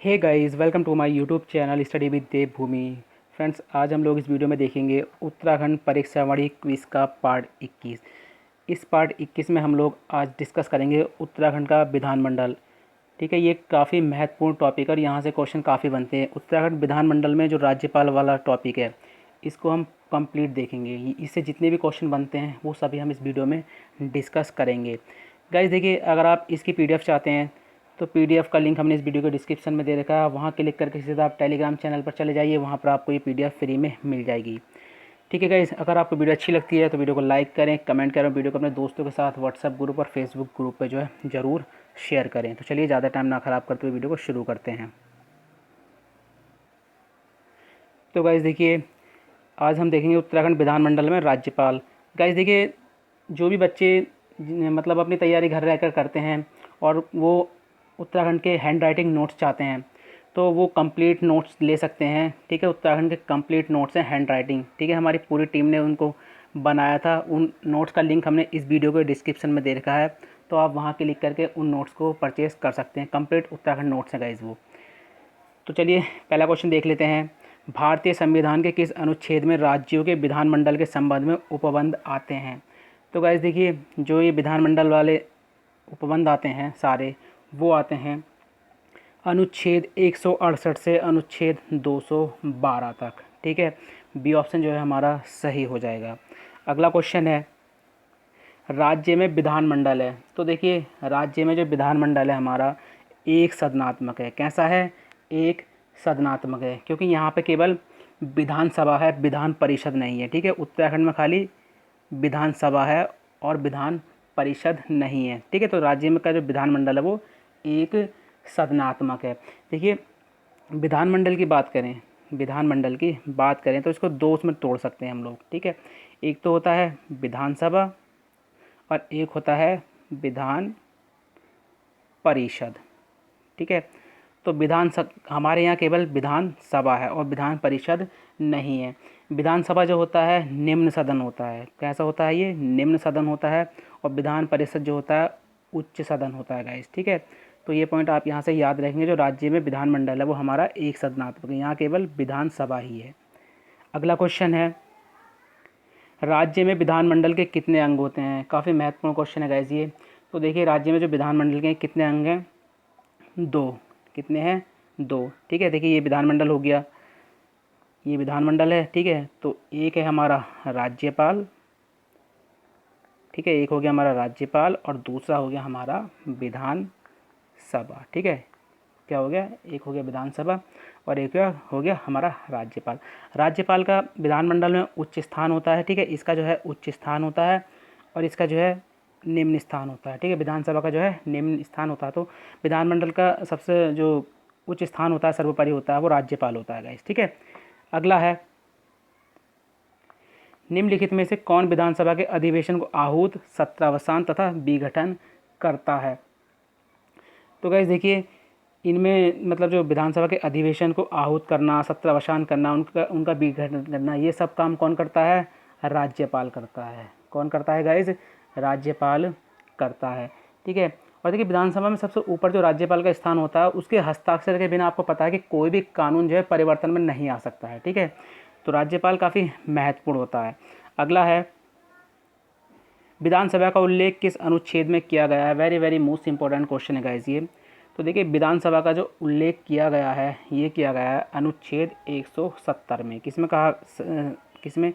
Hey guys, welcome to my YouTube channel study with Devbhoomi. Friends, आज हम लोग इस वीडियो में देखेंगे उत्तराखंड परीक्षावाणी क्विज़ का पार्ट 21। इस पार्ट 21 में हम लोग आज डिस्कस करेंगे उत्तराखंड का विधानमंडल। ठीक है, ये काफ़ी महत्वपूर्ण टॉपिक है और यहाँ से क्वेश्चन काफ़ी बनते हैं। उत्तराखंड विधानमंडल में जो राज्यपाल वाला टॉपिक है, इसको हम कंप्लीट देखेंगे। इससे जितने भी क्वेश्चन बनते हैं वो सभी हम इस वीडियो में डिस्कस करेंगे। गाइस देखिए, अगर आप इसकी पीडीएफ चाहते हैं तो पीडीएफ का लिंक हमने इस वीडियो के डिस्क्रिप्शन में दे रखा है। वहाँ क्लिक करके सीधा आप टेलीग्राम चैनल पर चले जाइए, वहाँ पर आपको ये पीडीएफ फ्री में मिल जाएगी। ठीक है गाइस, अगर आपको वीडियो अच्छी लगती है तो वीडियो को लाइक करें, कमेंट करें, वीडियो को अपने दोस्तों के साथ व्हाट्सएप ग्रुप और फेसबुक ग्रुप पर जो है ज़रूर शेयर करें। तो चलिए, ज़्यादा टाइम ना ख़राब करते हुए वीडियो को शुरू करते हैं। तो गाइस देखिए, आज हम देखेंगे उत्तराखंड विधानमंडल में राज्यपाल। गाइस देखिए, जो भी बच्चे मतलब अपनी तैयारी घर रहकर करते हैं और वो उत्तराखंड के हैंड राइटिंग नोट्स चाहते हैं तो वो कंप्लीट नोट्स ले सकते हैं। ठीक है, उत्तराखंड के कंप्लीट नोट्स हैं हैंड राइटिंग। ठीक है, हमारी पूरी टीम ने उनको बनाया था। उन नोट्स का लिंक हमने इस वीडियो के डिस्क्रिप्शन में दे रखा है, तो आप वहाँ क्लिक करके उन नोट्स को परचेज़ कर सकते हैं। कंप्लीट उत्तराखंड नोट्स हैं गाइस वो। तो चलिए, पहला क्वेश्चन देख लेते हैं। भारतीय संविधान के किस अनुच्छेद में राज्यों के विधानमंडल के संबंध में उपबंध आते हैं? तो गाइस देखिए, जो ये विधानमंडल वाले उपबंध आते हैं सारे, वो आते हैं अनुच्छेद 168 से अनुच्छेद 212 तक। ठीक है, बी ऑप्शन जो है हमारा सही हो जाएगा। अगला क्वेश्चन है, राज्य में विधानमंडल है। तो देखिए, राज्य में जो विधानमंडल है हमारा एक सदनात्मक है। कैसा है? एक सदनात्मक है, क्योंकि यहाँ पे केवल विधानसभा है, विधान परिषद नहीं है। ठीक है, उत्तराखंड में खाली विधानसभा है और विधान परिषद नहीं है। ठीक है, तो राज्य में का जो विधानमंडल है वो एक सदनात्मक है। देखिए, विधानमंडल की बात करें, विधानमंडल की बात करें तो इसको दो उसमें तोड़ सकते हैं हम लोग। ठीक है, एक तो होता है विधानसभा और एक होता है विधान परिषद। ठीक है, तो हमारे यहाँ केवल विधानसभा है और विधान परिषद नहीं है। विधानसभा जो होता है निम्न सदन होता है। कैसा होता है? ये निम्न सदन होता है। और विधान परिषद जो होता है उच्च सदन होता है गाइस। ठीक है, तो ये पॉइंट आप यहाँ से याद रखेंगे। जो राज्य में विधानमंडल है वो हमारा एक सदनात्मक है, यहाँ केवल विधानसभा ही है। अगला क्वेश्चन है, राज्य में विधानमंडल के कितने अंग होते हैं? काफ़ी महत्वपूर्ण क्वेश्चन है गाइस ये। तो देखिए, राज्य में जो विधानमंडल के कितने अंग हैं? दो। कितने हैं? दो। ठीक है, देखिए ये विधानमंडल हो गया, ये विधानमंडल है। ठीक है, तो एक है हमारा राज्यपाल। ठीक है, एक हो गया हमारा राज्यपाल और दूसरा हो गया हमारा विधानसभा। ठीक है, क्या हो गया? एक हो गया विधानसभा और एक हो गया हमारा राज्यपाल। राज्यपाल का विधानमंडल में उच्च स्थान होता है। ठीक है, इसका जो है उच्च स्थान होता है और इसका जो है निम्न स्थान होता है। ठीक है, विधानसभा का जो है निम्न स्थान होता है। तो विधानमंडल का सबसे जो उच्च स्थान होता है, सर्वोपरि होता है, वो राज्यपाल होता है गाइस। ठीक है, अगला है, निम्नलिखित में से कौन विधानसभा के अधिवेशन को आहूत, सत्रावसान तथा विघटन करता है? तो गाइस देखिए, इनमें मतलब जो विधानसभा के अधिवेशन को आहूत करना, सत्रावसान करना, उनका विघटन करना, ये सब काम कौन करता है? राज्यपाल करता है। कौन करता है गाइस? राज्यपाल करता है। ठीक है, और देखिए विधानसभा में सबसे ऊपर जो राज्यपाल का स्थान होता है, उसके हस्ताक्षर के बिना आपको पता है कि कोई भी कानून जो है परिवर्तन में नहीं आ सकता है। ठीक है, तो राज्यपाल काफ़ी महत्वपूर्ण होता है। अगला है, विधानसभा का उल्लेख किस अनुच्छेद में किया गया है? Very very most important question है गाइस ये। तो देखिए, विधानसभा का जो उल्लेख किया गया है, ये किया गया है अनुच्छेद 170 में। किसमें कहा? किसमें?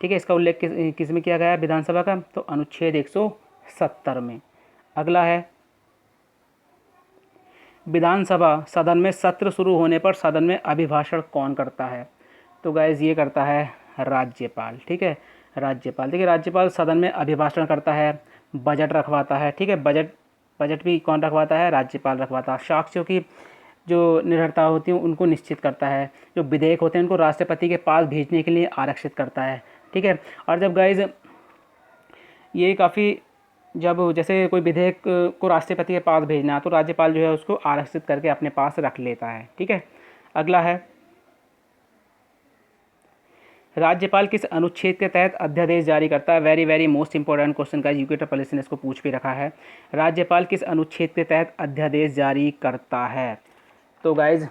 ठीक है, इसका उल्लेख किस में किया गया है विधानसभा का? तो अनुच्छेद 170 में। अगला है, विधानसभा सदन में सत्र शुरू होने पर सदन में अभिभाषण कौन करता है? तो गाइज ये करता है राज्यपाल। ठीक है, राज्यपाल। देखिए, राज्यपाल सदन में अभिभाषण करता है, बजट रखवाता है। ठीक है, बजट भी कौन रखवाता है? राज्यपाल रखवाता है। साक्ष्यों की जो निर्भरता होती है उनको निश्चित करता है। जो विधेयक होते हैं उनको राष्ट्रपति के पास भेजने के लिए आरक्षित करता है। ठीक है, और जब गाइज ये काफ़ी, जब जैसे कोई विधेयक को राष्ट्रपति के पास भेजना है तो राज्यपाल जो है उसको आरक्षित करके अपने पास रख लेता है। ठीक है, अगला है, राज्यपाल किस अनुच्छेद के तहत अध्यादेश जारी करता है? Very very most important question का यूके पुलिस ने इसको पूछ भी रखा है। राज्यपाल किस अनुच्छेद के तहत अध्यादेश जारी करता है? तो गाइज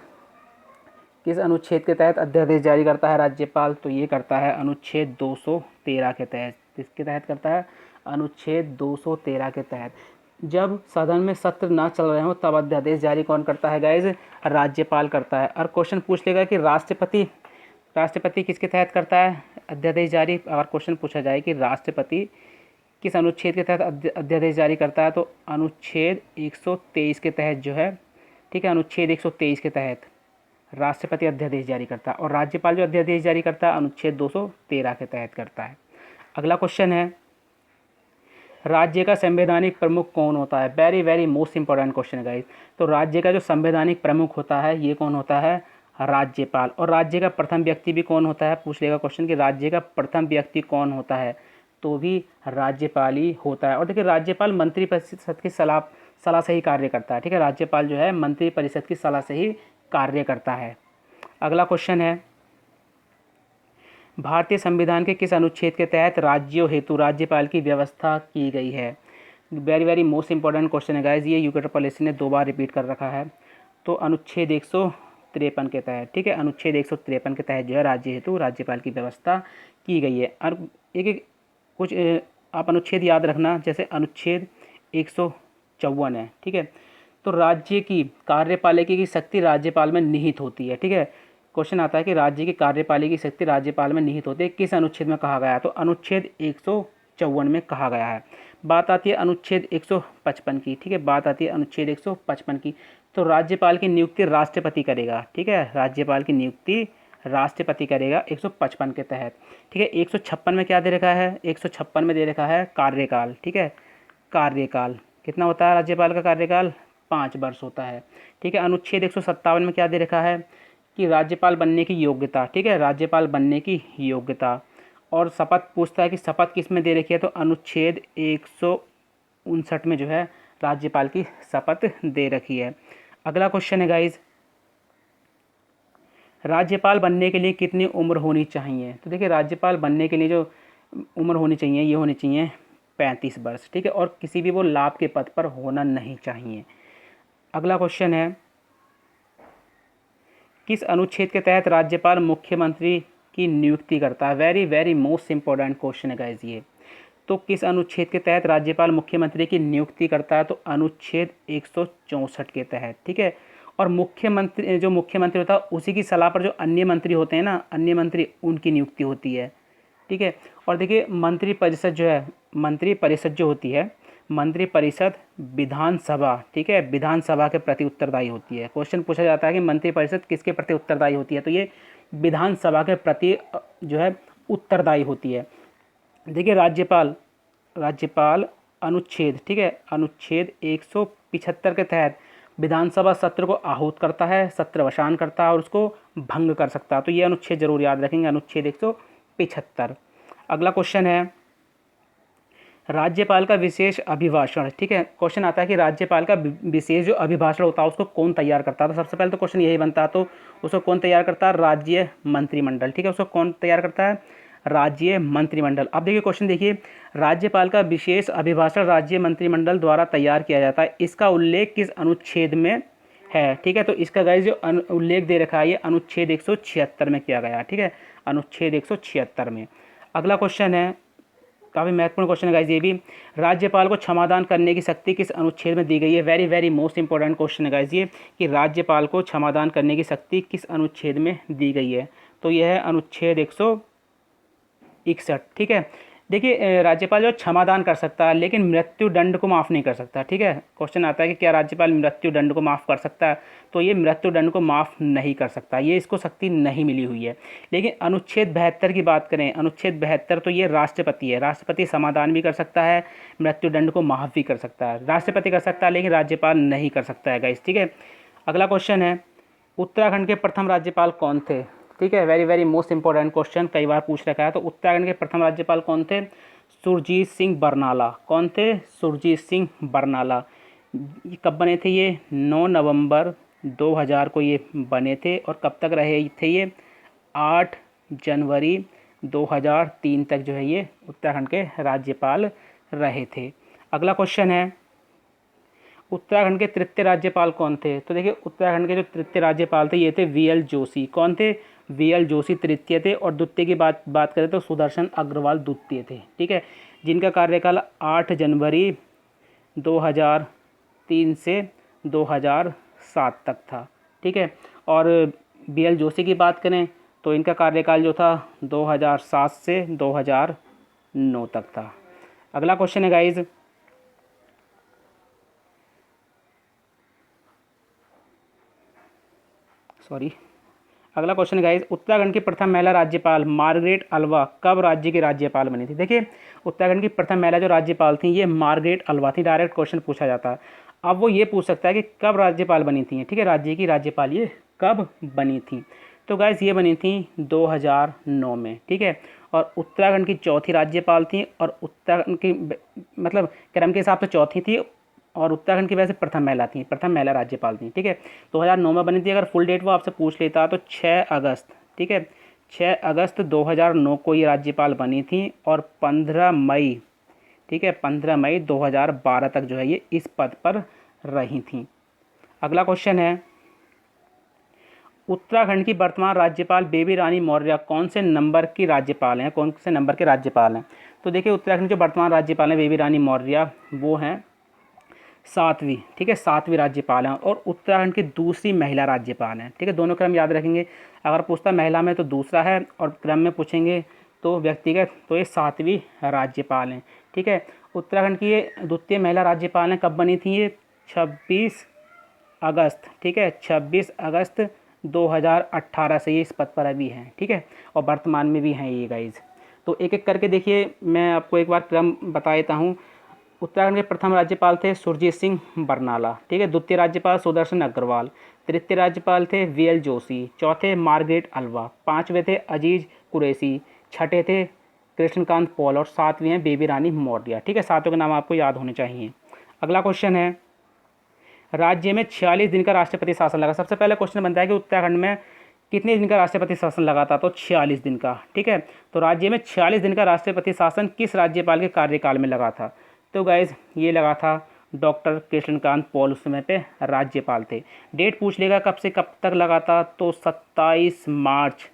किस अनुच्छेद के तहत अध्यादेश जारी करता है राज्यपाल? तो ये करता है अनुच्छेद 213 के तहत। किसके तहत करता है? अनुच्छेद 213 के तहत। जब सदन में सत्र ना चल रहे हो तब अध्यादेश जारी कौन करता है गाइज? राज्यपाल करता है। और क्वेश्चन पूछ लेगा कि राष्ट्रपति किसके तहत करता है अध्यादेश जारी? अगर क्वेश्चन पूछा जाए कि राष्ट्रपति किस अनुच्छेद के तहत अध्यादेश जारी करता है, तो अनुच्छेद 123 के तहत जो है, ठीक है, अनुच्छेद 123 के तहत राष्ट्रपति अध्यादेश जारी करता है। और राज्यपाल जो अध्यादेश जारी करता है अनुच्छेद 213 के तहत करता है। अगला क्वेश्चन है, राज्य का संवैधानिक प्रमुख कौन होता है? Very very most important question है गाइस। तो राज्य का जो संवैधानिक प्रमुख होता है ये कौन होता है? राज्यपाल। और राज्य का प्रथम व्यक्ति भी कौन होता है? पूछ लेगा क्वेश्चन कि राज्य का प्रथम व्यक्ति कौन होता है, तो भी राज्यपाल ही होता है। और देखिए राज्यपाल मंत्रिपरिषद की सलाह से ही कार्य करता है, ठीक है। राज्यपाल जो है मंत्रिपरिषद की सलाह से ही कार्य करता है। अगला क्वेश्चन है, भारतीय संविधान के किस अनुच्छेद के तहत राज्यों हेतु राज्यपाल की व्यवस्था की गई है? Very very most important question है गाइज, ये यूके ट्रिपल एससी ने 2 बार रिपीट कर रखा है। तो अनुच्छेद 153 के तहत, ठीक है, अनुच्छेद 153 के तहत जो है राज्य हेतु राज्यपाल की व्यवस्था की गई है। और एक कुछ आप अनुच्छेद याद रखना, जैसे अनुच्छेद 154 है, ठीक है। तो राज्य की कार्यपालिका की शक्ति राज्यपाल में निहित होती है, ठीक है। क्वेश्चन आता है कि राज्य की कार्यपालिका की शक्ति राज्यपाल में निहित होती है, किस अनुच्छेद में कहा गया है? तो अनुच्छेद 154 में कहा गया है। बात आती है अनुच्छेद 155 की, ठीक है, बात आती है अनुच्छेद 155 की। तो राज्यपाल की नियुक्ति राष्ट्रपति करेगा, ठीक है, राज्यपाल की नियुक्ति राष्ट्रपति करेगा 155 के तहत, ठीक है। 156 में क्या दे रखा है? 156 में दे रखा है कार्यकाल, ठीक है, कार्यकाल कितना होता है राज्यपाल का? कार्यकाल 5 वर्ष होता है, ठीक है। अनुच्छेद 157 में क्या दे रखा है? कि राज्यपाल बनने की योग्यता, ठीक है, राज्यपाल बनने की योग्यता। और शपथ पूछता है कि शपथ किस में दे रखी है? तो अनुच्छेद 159 में जो है राज्यपाल की शपथ दे रखी है। अगला क्वेश्चन है गाइज, राज्यपाल बनने के लिए कितनी उम्र होनी चाहिए? तो देखिए राज्यपाल बनने के लिए जो उम्र होनी चाहिए ये होनी चाहिए 35 वर्ष, ठीक है। और किसी भी वो लाभ के पद पर होना नहीं चाहिए। अगला क्वेश्चन है, किस अनुच्छेद के तहत राज्यपाल मुख्यमंत्री की नियुक्ति करता है? Very very most important question है गाइज ये। तो किस अनुच्छेद के तहत राज्यपाल मुख्यमंत्री की नियुक्ति करता है? तो अनुच्छेद 164 के तहत, ठीक है। और मुख्यमंत्री जो मुख्यमंत्री होता है उसी की सलाह पर जो अन्य मंत्री होते हैं ना, अन्य मंत्री, उनकी नियुक्ति होती है, ठीक है। और देखिए मंत्रिपरिषद जो है, मंत्रिपरिषद जो होती है, मंत्रिपरिषद विधानसभा, ठीक है, विधानसभा के प्रति उत्तरदायी होती है। क्वेश्चन पूछा जाता है कि मंत्रिपरिषद किसके प्रति उत्तरदायी होती है? तो ये विधानसभा के प्रति जो है उत्तरदायी होती है। देखिए राज्यपाल अनुच्छेद, ठीक है, अनुच्छेद 175 के तहत विधानसभा सत्र को आहूत करता है, सत्रवसान करता है और उसको भंग कर सकता है। तो ये अनुच्छेद जरूर याद रखेंगे, अनुच्छेद 175। अगला क्वेश्चन है, राज्यपाल का विशेष अभिभाषण, ठीक है। क्वेश्चन आता है कि राज्यपाल का विशेष जो अभिभाषण होता है उसको कौन तैयार करता है? तो सबसे पहले तो क्वेश्चन यही बनता है, तो उसको कौन तैयार करता है? राज्य मंत्रिमंडल, ठीक है, उसको कौन तैयार करता है? राज्य मंत्रिमंडल। अब देखिए क्वेश्चन देखिए, राज्यपाल का विशेष अभिभाषण राज्य मंत्रिमंडल द्वारा तैयार किया जाता है, इसका उल्लेख किस अनुच्छेद में है? ठीक है, तो इसका गाइस जो उल्लेख दे रखा है ये अनुच्छेद 176 में किया गया है, ठीक है, अनुच्छेद 176 में। अगला क्वेश्चन है, काफ़ी महत्वपूर्ण क्वेश्चन है गाइस ये भी, राज्यपाल को क्षमादान करने की शक्ति किस अनुच्छेद में दी गई है? Very very most important question है गाइस ये, कि राज्यपाल को क्षमादान करने की शक्ति किस अनुच्छेद में दी गई है? तो यह है अनुच्छेद 161, ठीक है। देखिए राज्यपाल जो क्षमादान कर सकता है लेकिन मृत्यु दंड को माफ़ नहीं कर सकता, ठीक है। क्वेश्चन आता है कि क्या राज्यपाल मृत्यु दंड को माफ़ कर सकता है? तो ये मृत्यु दंड को माफ़ नहीं कर सकता, ये इसको शक्ति नहीं मिली हुई है। लेकिन अनुच्छेद 72 की बात करें, अनुच्छेद 72 तो ये राष्ट्रपति है, राष्ट्रपति समाधान भी कर सकता है, मृत्यु दंड को माफ़ भी कर सकता है, राष्ट्रपति कर सकता है लेकिन राज्यपाल नहीं कर सकता है गाइस, ठीक है। अगला क्वेश्चन है, उत्तराखंड के प्रथम राज्यपाल कौन थे? ठीक है, very very most important question, कई बार पूछ रखा है। तो उत्तराखंड के प्रथम राज्यपाल कौन थे? सुरजीत सिंह बरनाला। कौन थे? सुरजीत सिंह बरनाला। कब बने थे ये? 9 नवंबर 2000 को ये बने थे। और कब तक रहे थे ये? 8 जनवरी 2003 तक जो है ये उत्तराखंड के राज्यपाल रहे थे। अगला क्वेश्चन है, उत्तराखंड के तृतीय राज्यपाल कौन थे? तो देखिए उत्तराखंड के जो तृतीय राज्यपाल थे ये थे वीएल जोशी। कौन थे? वीएल जोशी तृतीय थे। और द्वितीय की बात करें तो सुदर्शन अग्रवाल द्वितीय थे, ठीक है, जिनका कार्यकाल 8 जनवरी 2003 से 2007 तक था, ठीक है। और वीएल जोशी की बात करें तो इनका कार्यकाल जो था 2007 से 2009 तक था। अगला क्वेश्चन है गाइज, अगला क्वेश्चन गाइज, उत्तराखंड की प्रथम महिला राज्यपाल मार्गरेट अल्वा कब राज्य की राज्यपाल बनी थी? देखिए उत्तराखंड की प्रथम महिला जो राज्यपाल थी ये मार्गरेट अल्वा थी। डायरेक्ट क्वेश्चन पूछा जाता है। अब वो ये पूछ सकता है कि कब राज्यपाल बनी थी, ठीक है, राज्य की राज्यपाल ये कब बनी थी? तो गाइज ये बनी थी 2009 में, ठीक है। और उत्तराखंड की चौथी राज्यपाल थी और उत्तराखंड की मतलब क्रम के हिसाब से चौथी थी और उत्तराखंड की वजह से प्रथम महिला राज्यपाल थी, ठीक है। 2009 में बनी थी। अगर फुल डेट वो आपसे पूछ लेता तो 6 अगस्त, ठीक है, 6 अगस्त 2009 को ये राज्यपाल बनी थी और 15 मई, ठीक है, 15 मई 2012 तक जो है ये इस पद पर रही थी। अगला क्वेश्चन है, उत्तराखंड की वर्तमान राज्यपाल बेबी रानी मौर्य कौन से नंबर की राज्यपाल हैं? कौन से नंबर के राज्यपाल हैं? तो देखिए उत्तराखंड की जो वर्तमान राज्यपाल हैं बेबी रानी मौर्य वो हैं 7वीं, ठीक है, 7वीं राज्यपाल हैं और उत्तराखंड की दूसरी महिला राज्यपाल हैं, ठीक है। दोनों क्रम याद रखेंगे। अगर पूछता महिला में तो दूसरा है और क्रम में पूछेंगे तो व्यक्तिगत तो ये 7वीं राज्यपाल हैं, ठीक है। उत्तराखंड की ये द्वितीय महिला राज्यपाल हैं। कब बनी थी ये? 26 अगस्त, ठीक है, 26 अगस्त 2018 से ये इस पद पर अभी हैं, ठीक है, और वर्तमान में भी हैं ये गाइज। तो एक एक करके देखिए, मैं आपको एक बार क्रम बता देता हूँ। उत्तराखंड के प्रथम राज्यपाल थे सुरजीत सिंह बरनाला, ठीक है। द्वितीय राज्यपाल सुदर्शन अग्रवाल। तृतीय राज्यपाल थे वीएल जोशी। चौथे मार्गरेट अल्वा। पाँचवें थे अजीज कुरैशी। छठे थे कृष्णकांत पॉल और 7वीं हैं बेबी रानी मौर्य, ठीक है। सातों के नाम आपको याद होने चाहिए। अगला क्वेश्चन है, राज्य में 46 दिन का राष्ट्रपति शासन लगा। सबसे पहले क्वेश्चन बनता है कि उत्तराखंड में कितने दिन का राष्ट्रपति शासन लगा था? तो 46 दिन का, ठीक है। तो राज्य में 46 दिन का राष्ट्रपति शासन किस राज्यपाल के कार्यकाल में लगा था? तो गाइज ये लगा था डॉक्टर कृष्णकांत पॉल, उस समय पे राज्यपाल थे। डेट पूछ लेगा कब से कब तक लगा था, तो 27 मार्च,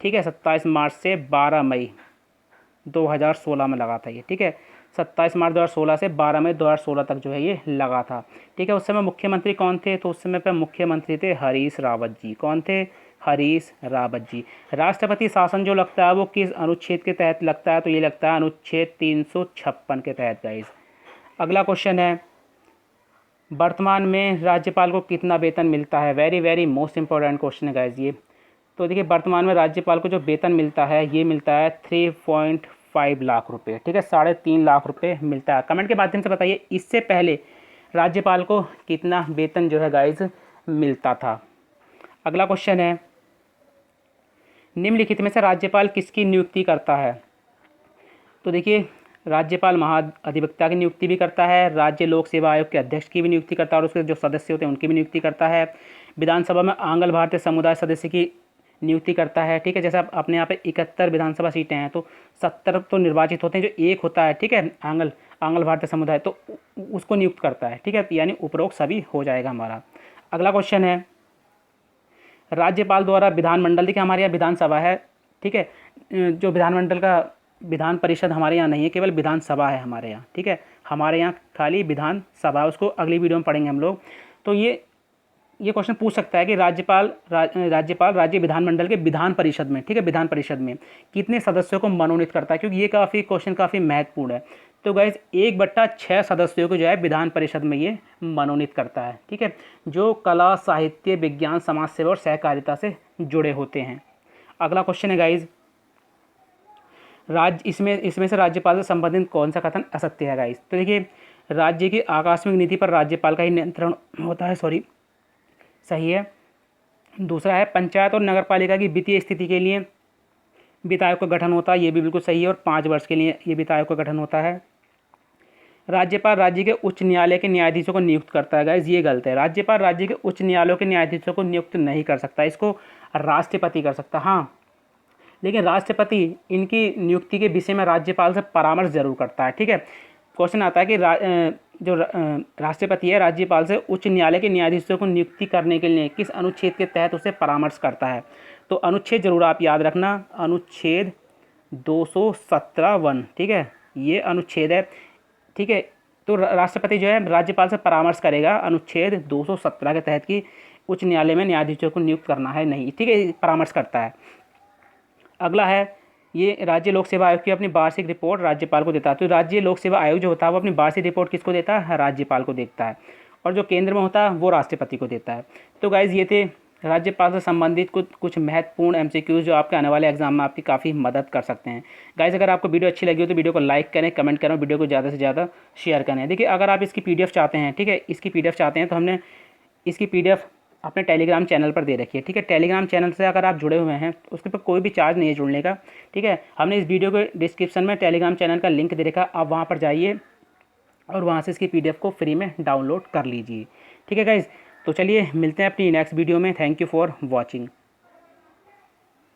ठीक है, 27 मार्च से 12 मई 2016 में लगा था ये, ठीक है। 27 मार्च 2016 से 12 मई 2016 तक जो है ये लगा था, ठीक है। उस समय मुख्यमंत्री कौन थे? तो उस समय पर मुख्यमंत्री थे हरीश रावत जी। कौन थे? हरीश रावत जी। राष्ट्रपति शासन जो लगता है वो किस अनुच्छेद के तहत लगता है? तो ये लगता है अनुच्छेद 356 के तहत गाइस। अगला क्वेश्चन है, वर्तमान में राज्यपाल को कितना वेतन मिलता है? Very very most important question है गाइस ये। तो देखिए वर्तमान में राज्यपाल को जो वेतन मिलता है ये मिलता है 3.5 लाख रुपये, ठीक है, 3.5 लाख रुपये मिलता है। कमेंट के माध्यम से बताइए इससे पहले राज्यपाल को कितना वेतन जो है गाइस मिलता था। अगला क्वेश्चन है, निम्नलिखित में से राज्यपाल किसकी नियुक्ति करता है? तो देखिए राज्यपाल महाधिवक्ता की नियुक्ति भी करता है, राज्य लोक सेवा आयोग के अध्यक्ष की भी नियुक्ति करता है और उसके जो सदस्य होते हैं उनकी भी नियुक्ति करता है। विधानसभा में आंग्ल भारतीय समुदाय सदस्य की नियुक्ति करता है, ठीक है। जैसे अपने यहाँ पे 71 विधानसभा सीटें हैं तो 70 तो निर्वाचित होते हैं, जो एक होता है, ठीक है, आंग्ल भारतीय समुदाय, तो उसको नियुक्त करता है, ठीक है। यानी उपरोक्त सभी हो जाएगा हमारा। अगला क्वेश्चन है, राज्यपाल द्वारा विधानमंडल, देखिए हमारे यहाँ विधानसभा है, ठीक है, जो विधानमंडल का विधान परिषद हमारे यहाँ नहीं है, केवल विधानसभा है हमारे यहाँ, ठीक है। हमारे यहाँ खाली विधानसभा, उसको अगली वीडियो में पढ़ेंगे हम लोग। तो ये क्वेश्चन पूछ सकता है कि राज्यपाल राज्य विधानमंडल के विधान परिषद में, ठीक है, विधान परिषद में कितने सदस्यों को मनोनीत करता है, क्योंकि ये क्वेश्चन काफ़ी महत्वपूर्ण है। तो गाइज 1/6 सदस्यों को जो है विधान परिषद में ये मनोनीत करता है, ठीक है, जो कला साहित्य विज्ञान समाज सेवा और सहकारिता से जुड़े होते हैं। अगला क्वेश्चन है गाइज, इसमें से राज्यपाल से संबंधित कौन सा कथन असत्य है गाइज? तो देखिए राज्य की आकस्मिक नीति पर राज्यपाल का ही नियंत्रण होता है, सही है। दूसरा है, पंचायत और नगरपालिका की वित्तीय स्थिति के लिए वित्त आयोग का गठन होता है, ये भी बिल्कुल सही है, और 5 वर्ष के लिए ये वित्त आयोग का गठन होता है। राज्यपाल राज्य के उच्च न्यायालय के न्यायाधीशों को नियुक्त करता है गाइज, ये गलत है। राज्यपाल राज्य के उच्च न्यायालयों के न्यायाधीशों को नियुक्त नहीं कर सकता, इसको राष्ट्रपति कर सकता। हाँ, लेकिन राष्ट्रपति इनकी नियुक्ति के विषय में राज्यपाल से परामर्श जरूर करता है, ठीक है। क्वेश्चन आता है कि जो राष्ट्रपति है राज्यपाल से उच्च न्यायालय के न्यायाधीशों को नियुक्ति करने के लिए किस अनुच्छेद के तहत उसे परामर्श करता है। तो अनुच्छेद जरूर आप याद रखना, अनुच्छेद 217(1), ठीक है, ये अनुच्छेद है, ठीक है। तो राष्ट्रपति जो है राज्यपाल से परामर्श करेगा अनुच्छेद 217 के तहत कि उच्च न्यायालय में न्यायाधीशों को नियुक्त करना है नहीं, ठीक है, परामर्श करता है। अगला है, ये राज्य लोक सेवा आयोग की अपनी वार्षिक रिपोर्ट राज्यपाल को देता है। तो राज्य लोक सेवा आयोग जो होता है वो अपनी वार्षिक रिपोर्ट किसको देता है, राज्यपाल को देता है, और जो केंद्र में होता है वो राष्ट्रपति को देता है। तो गाइज़ ये थे राज्यपाल से संबंधित कुछ महत्वपूर्ण एमसीक्यूज़ जो आपके आने वाले एग्जाम में आपकी काफ़ी मदद कर सकते हैं। गाइज़ अगर आपको वीडियो अच्छी लगी हो तो वीडियो को लाइक करें, कमेंट करें, वीडियो को ज़्यादा से ज़्यादा शेयर करें। देखिए अगर आप इसकी PDF चाहते हैं, ठीक है, इसकी PDF चाहते हैं तो हमने इसकी PDF अपने टेलीग्राम चैनल पर दे रखी है, ठीक है। टेलीग्राम चैनल से अगर आप जुड़े हुए हैं तो उसके ऊपर कोई भी चार्ज नहीं है जुड़ने का, ठीक है। हमने इस वीडियो के डिस्क्रिप्शन में टेलीग्राम चैनल का लिंक दे रखा, आप वहाँ पर जाइए और वहाँ से इसकी PDF को फ्री में डाउनलोड कर लीजिए, ठीक है गाइज़। तो चलिए मिलते हैं अपनी नेक्स्ट वीडियो में। Thank you for watching.